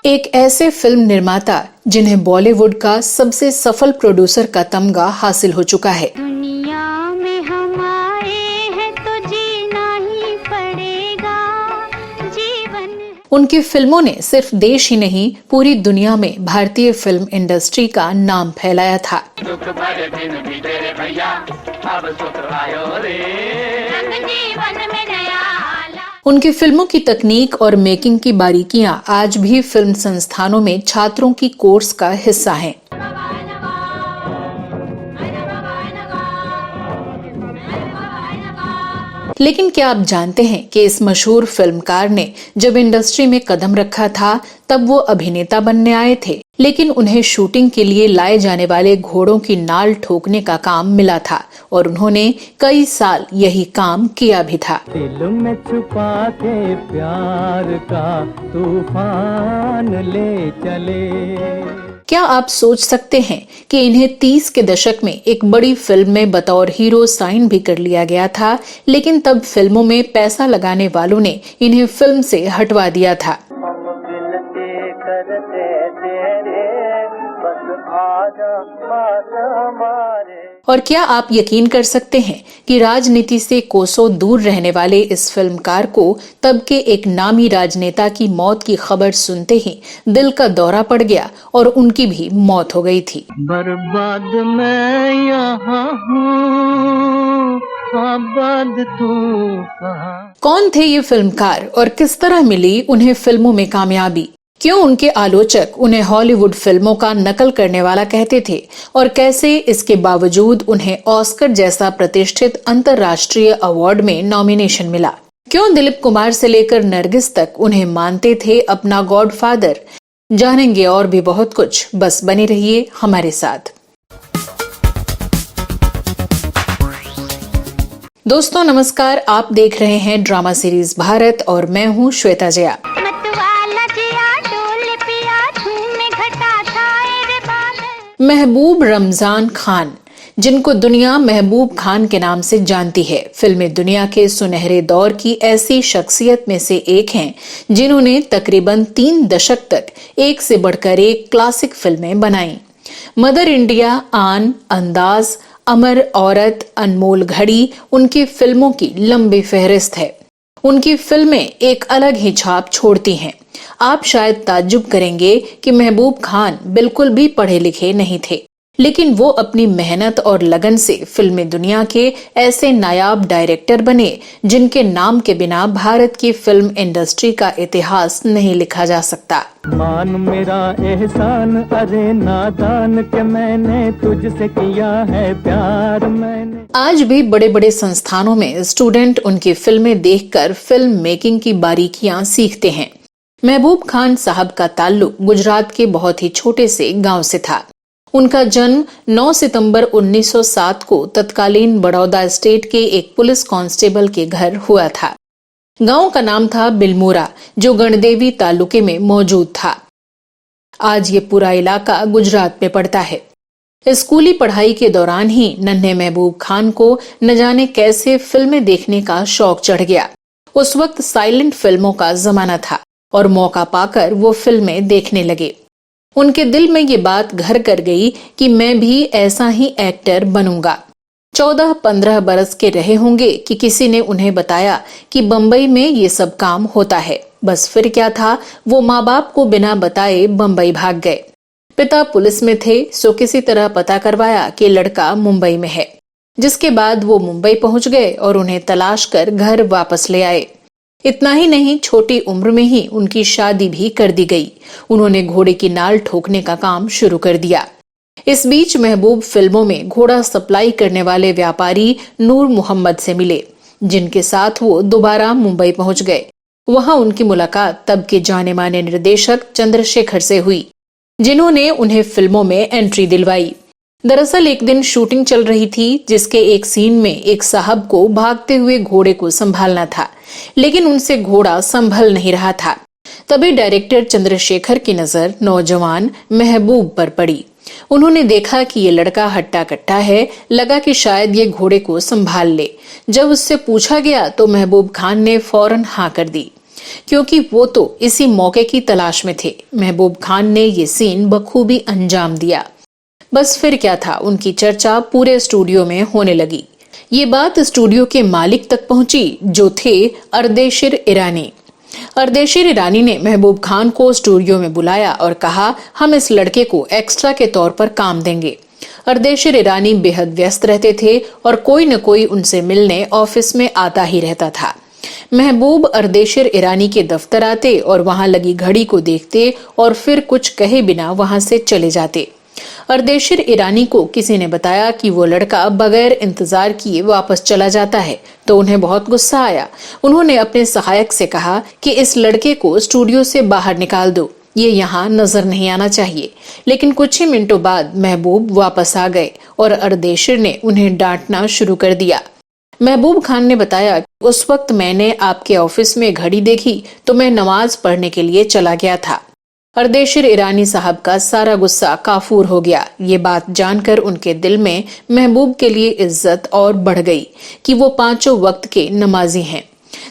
एक ऐसे फिल्म निर्माता जिन्हें बॉलीवुड का सबसे सफल प्रोड्यूसर का तमगा हासिल हो चुका है। दुनिया में हम आए हैं तो जीना ही पड़ेगा जीवन। उनकी फिल्मों ने सिर्फ देश ही नहीं पूरी दुनिया में भारतीय फिल्म इंडस्ट्री का नाम फैलाया था। जीवन में नया उनकी फिल्मों की तकनीक और मेकिंग की बारीकियां आज भी फिल्म संस्थानों में छात्रों की कोर्स का हिस्सा हैं। लेकिन क्या आप जानते हैं कि इस मशहूर फिल्मकार ने जब इंडस्ट्री में कदम रखा था तब वो अभिनेता बनने आए थे, लेकिन उन्हें शूटिंग के लिए लाए जाने वाले घोड़ों की नाल ठोकने का काम मिला था और उन्होंने कई साल यही काम किया भी था। दिल में छुपा के प्यार का तूफान ले चले। क्या आप सोच सकते हैं कि इन्हें 30 के दशक में एक बड़ी फिल्म में बतौर हीरो साइन भी कर लिया गया था, लेकिन तब फिल्मों में पैसा लगाने वालों ने इन्हें फिल्म से हटवा दिया था। और क्या आप यकीन कर सकते हैं कि राजनीति से कोसों दूर रहने वाले इस फिल्मकार को तब के एक नामी राजनेता की मौत की खबर सुनते ही दिल का दौरा पड़ गया और उनकी भी मौत हो गई थी। बर्बाद मैं यहाँ हूँ, आबाद तू कहाँ। कौन थे ये फिल्मकार और किस तरह मिली उन्हें फिल्मों में कामयाबी? क्यों उनके आलोचक उन्हें हॉलीवुड फिल्मों का नकल करने वाला कहते थे और कैसे इसके बावजूद उन्हें ऑस्कर जैसा प्रतिष्ठित अंतर्राष्ट्रीय अवार्ड में नॉमिनेशन मिला? क्यों दिलीप कुमार से लेकर नरगिस तक उन्हें मानते थे अपना गॉडफादर? जानेंगे और भी बहुत कुछ, बस बने रहिए हमारे साथ। दोस्तों नमस्कार, आप देख रहे हैं ड्रामा सीरीज भारत और मैं हूँ श्वेता जया। महबूब रमजान खान, जिनको दुनिया महबूब खान के नाम से जानती है, फिल्मी दुनिया के सुनहरे दौर की ऐसी शख्सियत में से एक हैं जिन्होंने तकरीबन 3 दशक तक एक से बढ़कर एक क्लासिक फिल्में बनाईं। मदर इंडिया, आन, अंदाज, अमर औरत, अनमोल घड़ी उनकी फिल्मों की लंबी फहरिस्त है। उनकी फिल्में एक अलग ही छाप छोड़ती हैं। आप शायद ताज्जुब करेंगे कि महबूब खान बिल्कुल भी पढ़े लिखे नहीं थे, लेकिन वो अपनी मेहनत और लगन से फिल्मी दुनिया के ऐसे नायाब डायरेक्टर बने जिनके नाम के बिना भारत की फिल्म इंडस्ट्री का इतिहास नहीं लिखा जा सकता। मान मेरा एहसान, अरे नादान के मैंने तुझसे किया है प्यार मैंने। आज भी बड़े बड़े संस्थानों में स्टूडेंट उनकी फिल्में देखकर फिल्म मेकिंग की बारीकियां सीखते हैं। महबूब खान साहब का ताल्लुक गुजरात के बहुत ही छोटे से गांव से था। उनका जन्म 9 सितंबर 1907 को तत्कालीन बड़ौदा स्टेट के एक पुलिस कांस्टेबल के घर हुआ था। गांव का नाम था बिलमोरा, जो गणदेवी तालुके में मौजूद था। आज ये पूरा इलाका गुजरात में पड़ता है। स्कूली पढ़ाई के दौरान ही नन्हे महबूब खान को न जाने कैसे फिल्में देखने का शौक चढ़ गया। उस वक्त साइलेंट फिल्मों का जमाना था और मौका पाकर वो फिल्में देखने लगे। उनके दिल में ये बात घर कर गई कि मैं भी ऐसा ही एक्टर बनूंगा। 14-15 बरस के रहे होंगे कि किसी ने उन्हें बताया कि बम्बई में ये सब काम होता है। बस फिर क्या था, वो माँ बाप को बिना बताए बम्बई भाग गए। पिता पुलिस में थे, सो किसी तरह पता करवाया कि लड़का मुंबई में है, जिसके बाद वो मुंबई पहुंच गए और उन्हें तलाश कर घर वापस ले आए। इतना ही नहीं, छोटी उम्र में ही उनकी शादी भी कर दी गई। उन्होंने घोड़े की नाल ठोकने का काम शुरू कर दिया। इस बीच महबूब फिल्मों में घोड़ा सप्लाई करने वाले व्यापारी नूर मोहम्मद से मिले, जिनके साथ वो दोबारा मुंबई पहुंच गए। वहां उनकी मुलाकात तब के जाने माने निर्देशक चंद्रशेखर से हुई, जिन्होंने उन्हें फिल्मों में एंट्री दिलवाई। दरअसल एक दिन शूटिंग चल रही थी, जिसके एक सीन में एक साहब को भागते हुए घोड़े को संभालना था, लेकिन उनसे घोड़ा संभल नहीं रहा था। तभी डायरेक्टर चंद्रशेखर की नजर नौजवान महबूब पर पड़ी। उन्होंने देखा कि ये लड़का हट्टा कट्टा है, लगा कि शायद ये घोड़े को संभाल ले। जब उससे पूछा गया तो महबूब खान ने फौरन हाँ कर दी। क्योंकि वो तो इसी मौके की तलाश में थे। महबूब खान ने ये सीन बखूबी अंजाम दिया। बस फिर क्या था, उनकी चर्चा पूरे स्टूडियो में होने लगी। ये बात स्टूडियो के मालिक तक पहुंची, जो थे अर्देशिर ईरानी। अर्देशिर ईरानी ने महबूब खान को स्टूडियो में बुलाया और कहा, हम इस लड़के को एक्स्ट्रा के तौर पर काम देंगे। अर्देशिर ईरानी बेहद व्यस्त रहते थे और कोई न कोई उनसे मिलने ऑफिस में आता ही रहता था। महबूब अर्देशिर ईरानी के दफ्तर आते और वहां लगी घड़ी को देखते और फिर कुछ कहे बिना वहां से चले जाते। अर्देशिर ईरानी को किसी ने बताया कि वो लड़का बगैर इंतजार किए वापस चला जाता है, तो उन्हें बहुत गुस्सा आया। उन्होंने अपने सहायक से कहा कि इस लड़के को स्टूडियो से बाहर निकाल दो, ये यहाँ नजर नहीं आना चाहिए। लेकिन कुछ ही मिनटों बाद महबूब वापस आ गए और अर्देशिर ने उन्हें डांटना शुरू कर दिया। महबूब खान ने बताया, उस वक्त मैंने आपके ऑफिस में घड़ी देखी तो मैं नमाज पढ़ने के लिए चला गया था। अर्देशिर ईरानी साहब का सारा गुस्सा काफूर हो गया। ये बात जानकर उनके दिल में महबूब के लिए इज्जत और बढ़ गई कि वो पांचों वक्त के नमाजी हैं।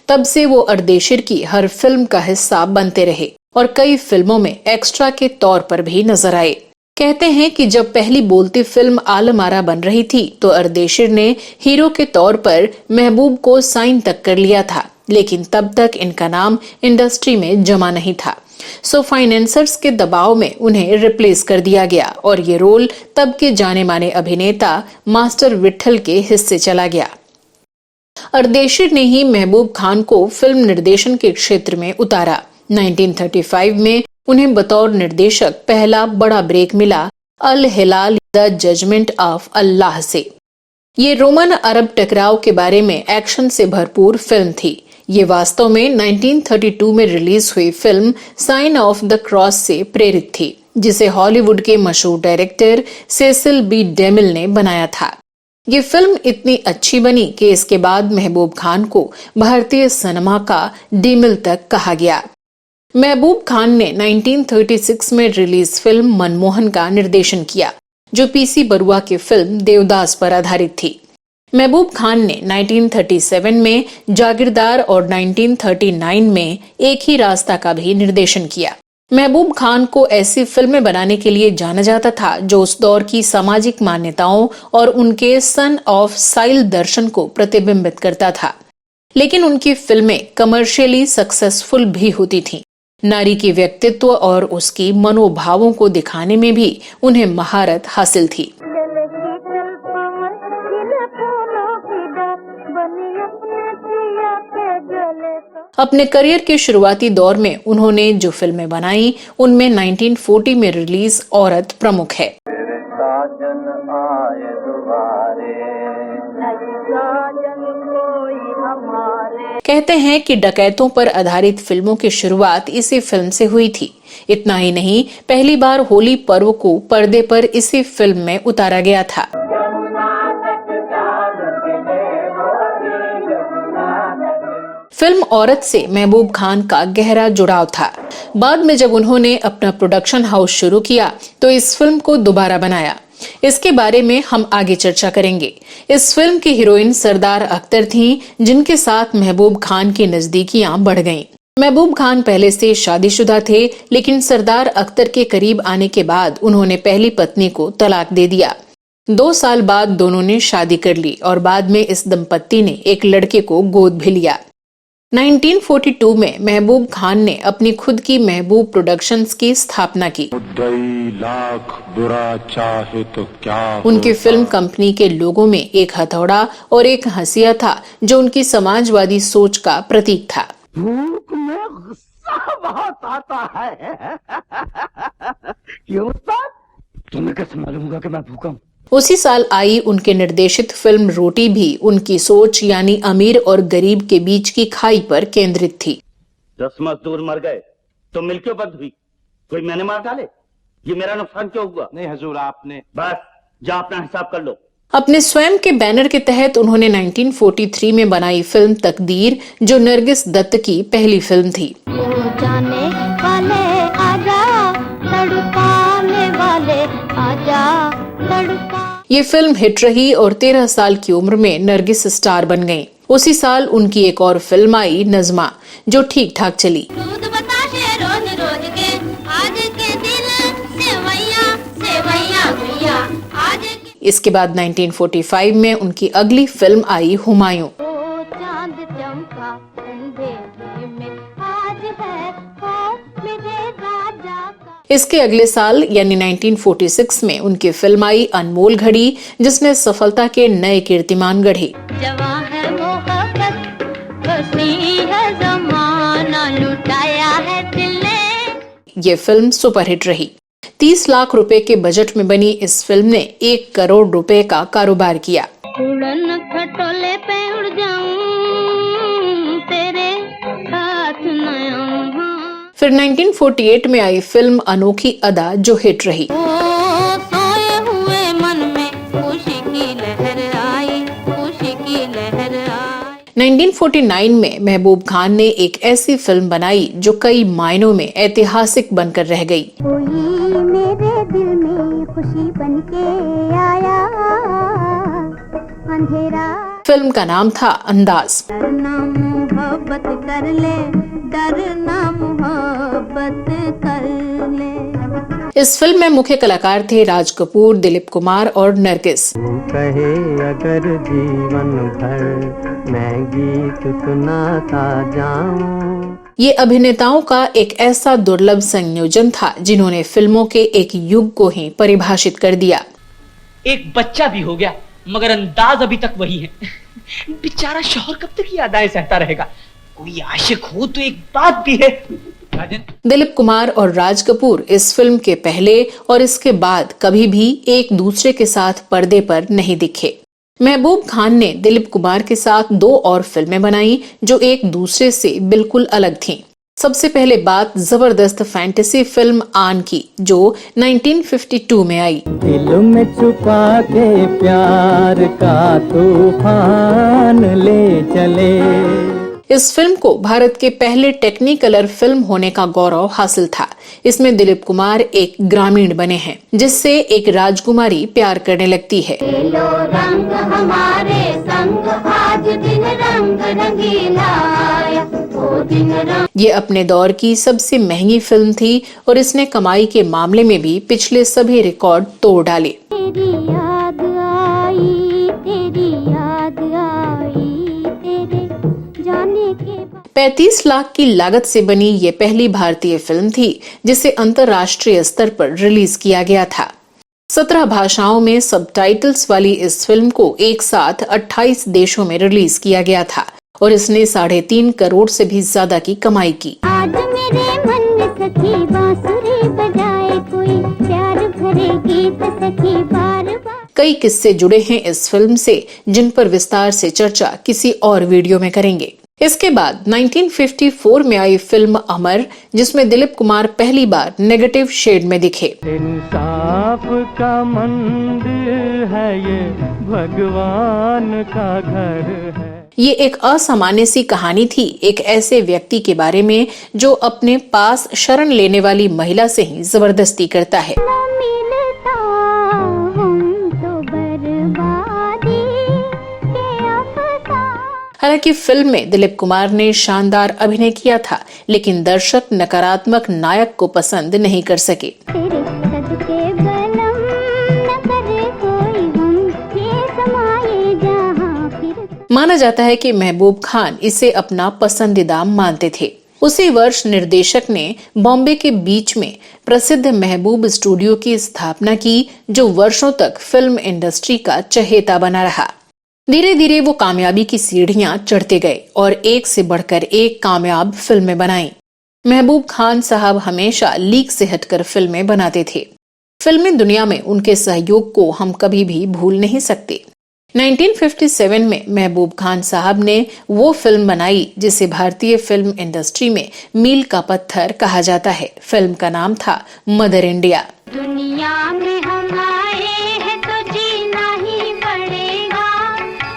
तब से वो अर्देशिर की हर फिल्म का हिस्सा बनते रहे और कई फिल्मों में एक्स्ट्रा के तौर पर भी नजर आए। कहते हैं कि जब पहली बोलती फिल्म आलम आरा बन रही थी तो अर्देशिर ने हीरो के तौर पर महबूब को साइन तक कर लिया था, लेकिन तब तक इनका नाम इंडस्ट्री में जमा नहीं था। सो फाइनेंसर्स के दबाव में उन्हें रिप्लेस कर दिया गया और ये रोल तब के जाने माने अभिनेता मास्टर विट्ठल के हिस्से चला गया। अर्देशिर ने ही महबूब खान को फिल्म निर्देशन के क्षेत्र में उतारा। 1935 में उन्हें बतौर निर्देशक पहला बड़ा ब्रेक मिला अल हिलाल द जजमेंट ऑफ अल्लाह से। ये रोमन अरब टकराव के बारे में एक्शन से भरपूर फिल्म थी। ये वास्तव में 1932 में रिलीज हुई film Sign of the Cross से प्रेरित थी, जिसे हॉलीवुड के मशहूर डायरेक्टर सेसिल बी डेमिल ने बनाया था। ये फिल्म इतनी अच्छी बनी कि इसके बाद महबूब खान को भारतीय सिनेमा का डेमिल तक कहा गया। महबूब खान ने 1936 में रिलीज फिल्म मनमोहन का निर्देशन किया, जो पीसी बरुआ की फिल्म देवदास पर आधारित थी। महबूब खान ने 1937 में जागीरदार और 1939 में एक ही रास्ता का भी निर्देशन किया। महबूब खान को ऐसी फिल्में बनाने के लिए जाना जाता था जो उस दौर की सामाजिक मान्यताओं और उनके सन ऑफ साइल दर्शन को प्रतिबिंबित करता था। लेकिन उनकी फिल्में कमर्शियली सक्सेसफुल भी होती थीं। नारी के व्यक्तित्व और उसकी मनोभावों को दिखाने में भी उन्हें महारत हासिल थी। अपने करियर के शुरुआती दौर में उन्होंने जो फिल्में बनाई उनमें 1940 में रिलीज औरत प्रमुख है। कहते हैं कि डकैतों पर आधारित फिल्मों की शुरुआत इसी फिल्म से हुई थी। इतना ही नहीं, पहली बार होली पर्व को पर्दे पर इसी फिल्म में उतारा गया था। फिल्म औरत से महबूब खान का गहरा जुड़ाव था। बाद में जब उन्होंने अपना प्रोडक्शन हाउस शुरू किया तो इस फिल्म को दोबारा बनाया। इसके बारे में हम आगे चर्चा करेंगे। इस फिल्म की हीरोइन सरदार अख्तर थीं, जिनके साथ महबूब खान की नजदीकियां बढ़ गईं। महबूब खान पहले से शादीशुदा थे, लेकिन सरदार अख्तर के करीब आने के बाद उन्होंने पहली पत्नी को तलाक दे दिया। 2 साल बाद दोनों ने शादी कर ली और बाद में इस दंपत्ति ने एक लड़के को गोद भी लिया। 1942 में महबूब खान ने अपनी खुद की महबूब प्रोडक्शंस की स्थापना की। लाख बुरा चाहे तो क्या उनकी फिल्म कंपनी के लोगों में एक हथौड़ा और एक हंसिया था, जो उनकी समाजवादी सोच का प्रतीक था। भूख में गुस्सा बहुत आता है। क्यों उस्ताद? तुम्हें कैसे मालूम होगा कि मैं भूखा हूँ? उसी साल आई उनके निर्देशित फिल्म रोटी भी उनकी सोच यानी अमीर और गरीब के बीच की खाई पर केंद्रित थी। 10 मजदूर मर गए तो मिल क्यों बंद हुई? कोई मैंने मार डाले? ये मेरा नुकसान क्यों हुआ? नहीं हुजूर, आपने बस जा अपना हिसाब कर लो। अपने स्वयं के बैनर के तहत उन्होंने 1943 में बनाई फिल्म तकदीर, जो नरगिस दत्त की पहली फिल्म थी। जाने वाले आजा, तड़पाने वाले आजा, तड़पा। ये फिल्म हिट रही और 13 साल की उम्र में नरगिस स्टार बन गईं। उसी साल उनकी एक और फिल्म आई नज़्मा, जो ठीक ठाक चली। दूध बताशे रोज रोज के आज के दिन सेवैया सेवैया भैया आज के इसके बाद 1945 में उनकी अगली फिल्म आई हुमायूं। ओ चांद चमका अंधेरे में आज है हो मेरे राजा का। इसके अगले साल यानी 1946 में उनकी फिल्म आई अनमोल घड़ी, जिसने सफलता के नए कीर्तिमान गढ़े। जवां है मोहब्बत हंसी है जमाना लुटाया है दिल ने। ये फिल्म सुपरहिट रही। 30 लाख रुपए के बजट में बनी इस फिल्म ने 1 करोड़ रुपए का कारोबार किया। उड़न खटोले पे उड़ जाऊं तेरे हाथ न आऊं। फिर 1948 में आई फिल्म अनोखी अदा, जो हिट रही। ओ सोए हुए मन में खुशी की लहर आई खुशी की लहर आई। 1949 में महबूब खान ने एक ऐसी फिल्म बनाई जो कई मायनों में ऐतिहासिक बनकर रह गई। कोई मेरे दिल में खुशी बनके आया अंधेरा। फिल्म का नाम था अंदाज। डरना मोहब्बत कर ले डरना मोहब्बत कर ले। इस फिल्म में मुख्य कलाकार थे राज कपूर, दिलीप कुमार और नरगिस। कहे अगर जीवन भर मैं गीत सुनाता जाऊं। ये अभिनेताओं का एक ऐसा दुर्लभ संयोजन था जिन्होंने फिल्मों के एक युग को ही परिभाषित कर दिया। एक बच्चा भी हो गया मगर अंदाज अभी तक वही है। बेचारा शौहर कब तक ये अदाएं सहता रहेगा। कोई आशिक हो तो एक बात भी है। दिलीप कुमार और राज कपूर इस फिल्म के पहले और इसके बाद कभी भी एक दूसरे के साथ पर्दे पर नहीं दिखे। महबूब खान ने दिलीप कुमार के साथ 2 और फिल्में बनाई जो एक दूसरे से बिल्कुल अलग थीं। सबसे पहले बात जबरदस्त फैंटेसी फिल्म आन की, जो 1952 में आई। दिल में छुपा के प्यार का तूफान ले चले। इस फिल्म को भारत के पहले टेक्निकलर फिल्म होने का गौरव हासिल था। इसमें दिलीप कुमार एक ग्रामीण बने हैं जिससे एक राजकुमारी प्यार करने लगती है। लो रंग हमारे संग आज दिन रंग रंगीला आया ओ दिन रंग। ये अपने दौर की सबसे महंगी फिल्म थी और इसने कमाई के मामले में भी पिछले सभी रिकॉर्ड तोड़ डाले। तेरी याद आई तेरी याद आई तेरे जाने के बाद। 35 लाख की लागत से बनी ये पहली भारतीय फिल्म थी जिसे अंतर्राष्ट्रीय स्तर पर रिलीज किया गया था। 17 भाषाओं में सबटाइटल्स वाली इस फिल्म को एक साथ 28 देशों में रिलीज किया गया था और इसने 3.5 करोड़ से भी ज्यादा की कमाई की। आज मेरे मन में सखी बांसुरी बजाए कोई प्यार भरे गीत सखी बार बार। कई किस्से जुड़े हैं इस फिल्म से जिन पर विस्तार से चर्चा किसी और वीडियो में करेंगे। इसके बाद 1954 में आई फिल्म अमर, जिसमें दिलीप कुमार पहली बार नेगेटिव शेड में दिखे। इंसाफ का मंदिर है ये भगवान का घर है। ये एक असामान्य सी कहानी थी एक ऐसे व्यक्ति के बारे में जो अपने पास शरण लेने वाली महिला से ही जबरदस्ती करता है। मिलता हम तो बर्बादी के अफसाने। हालांकि फिल्म में दिलीप कुमार ने शानदार अभिनय किया था, लेकिन दर्शक नकारात्मक नायक को पसंद नहीं कर सके। तेरे सदके बलम न करे कोई हम ये समाये जहां फिर। माना जाता है कि महबूब खान इसे अपना पसंदीदा मानते थे। उसी वर्ष निर्देशक ने बॉम्बे के बीच में प्रसिद्ध महबूब स्टूडियो की स्थापना की, जो वर्षों तक फिल्म इंडस्ट्री का चहेता बना रहा। धीरे धीरे वो कामयाबी की सीढ़ियां चढ़ते गए और एक से बढ़कर एक कामयाब फिल्में बनाई। महबूब खान साहब हमेशा लीक से हटकर फिल्में बनाते थे। फिल्मी दुनिया में उनके सहयोग को हम कभी भी भूल नहीं सकते। 1957 में महबूब खान साहब ने वो फिल्म बनाई जिसे भारतीय फिल्म इंडस्ट्री में मील का पत्थर कहा जाता है। फिल्म का नाम था मदर इंडिया। दुनिया में हम आए हैं तो जीना ही पड़ेगा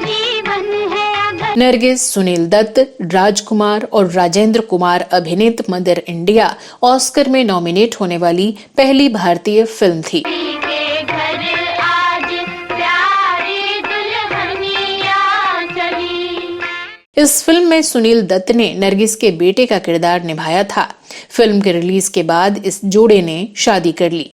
जीवन है अगर। नरगिस, सुनील दत्त, राजकुमार और राजेंद्र कुमार अभिनीत मदर इंडिया ऑस्कर में नॉमिनेट होने वाली पहली भारतीय फिल्म थी। के घर आज प्यारी दुल्हनिया चली इस फिल्म में सुनील दत्त ने नरगिस के बेटे का किरदार निभाया था। फिल्म के रिलीज के बाद इस जोड़े ने शादी कर ली।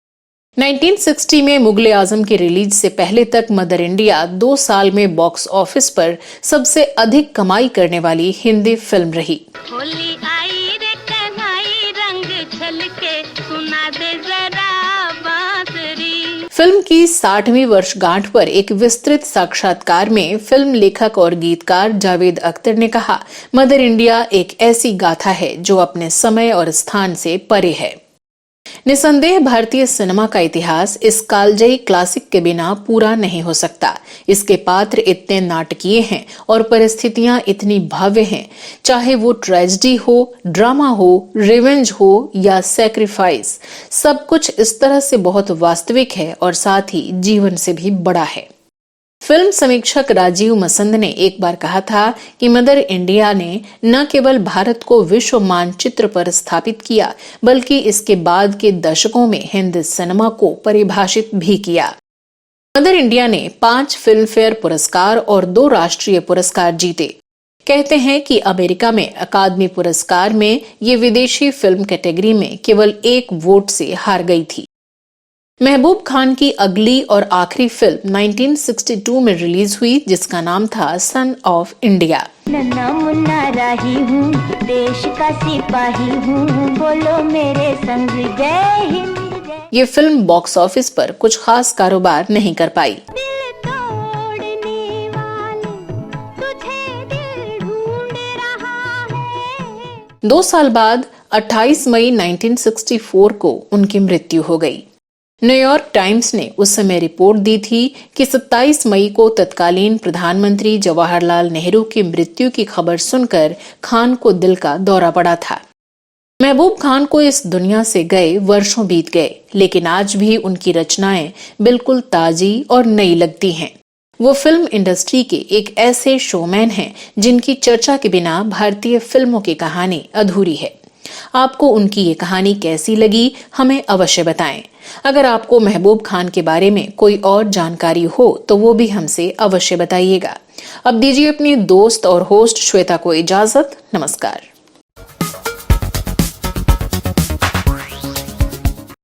1960 में मुगले आजम की रिलीज से पहले तक मदर इंडिया 2 साल में बॉक्स ऑफिस पर सबसे अधिक कमाई करने वाली हिंदी फिल्म रही। होली आई रे कन्हई रंग छलके सुना दे जरा बांसुरी। फिल्म की 60वीं वर्षगांठ पर एक विस्तृत साक्षात्कार में फिल्म लेखक और गीतकार जावेद अख्तर ने कहा, मदर इंडिया एक ऐसी गाथा है जो अपने समय और स्थान से परे है। निसंदेह भारतीय सिनेमा का इतिहास इस कालजयी क्लासिक के बिना पूरा नहीं हो सकता। इसके पात्र इतने नाटकीय हैं और परिस्थितियां इतनी भव्य हैं, चाहे वो ट्रेजेडी हो, ड्रामा हो, रिवेंज हो या सैक्रिफाइस, सब कुछ इस तरह से बहुत वास्तविक है और साथ ही जीवन से भी बड़ा है। फिल्म समीक्षक राजीव मसंद ने एक बार कहा था कि मदर इंडिया ने न केवल भारत को विश्व मानचित्र पर स्थापित किया, बल्कि इसके बाद के दशकों में हिंदी सिनेमा को परिभाषित भी किया। मदर इंडिया ने 5 फिल्म फेयर पुरस्कार और 2 राष्ट्रीय पुरस्कार जीते। कहते हैं कि अमेरिका में अकादमी पुरस्कार में ये विदेशी फिल्म कैटेगरी में केवल 1 वोट से हार गई थी। महबूब खान की अगली और आखिरी फिल्म 1962 में रिलीज हुई, जिसका नाम था सन ऑफ इंडिया। नन्ना मुन्ना राही हूँ, देश का सिपाही हूँ, बोलो मेरे संग जय हिंद जय। ये फिल्म बॉक्स ऑफिस पर कुछ खास कारोबार नहीं कर पाई। दिल तोड़ने वाले तुझे दिल ढूंढ रहा है। 2 साल बाद 28 मई 1964 को उनकी मृत्यु हो गई। न्यूयॉर्क टाइम्स ने उस समय रिपोर्ट दी थी कि 27 मई को तत्कालीन प्रधानमंत्री जवाहरलाल नेहरू की मृत्यु की खबर सुनकर खान को दिल का दौरा पड़ा था। महबूब खान को इस दुनिया से गए वर्षों बीत गए, लेकिन आज भी उनकी रचनाएं बिल्कुल ताजी और नई लगती हैं। वो फिल्म इंडस्ट्री के एक ऐसे शोमैन हैं जिनकी चर्चा के बिना भारतीय फिल्मों की कहानी अधूरी है। आपको उनकी ये कहानी कैसी लगी, हमें अवश्य बताएं। अगर आपको महबूब खान के बारे में कोई और जानकारी हो तो वो भी हमसे अवश्य बताइएगा। अब दीजिए अपनी दोस्त और होस्ट श्वेता को इजाजत। नमस्कार।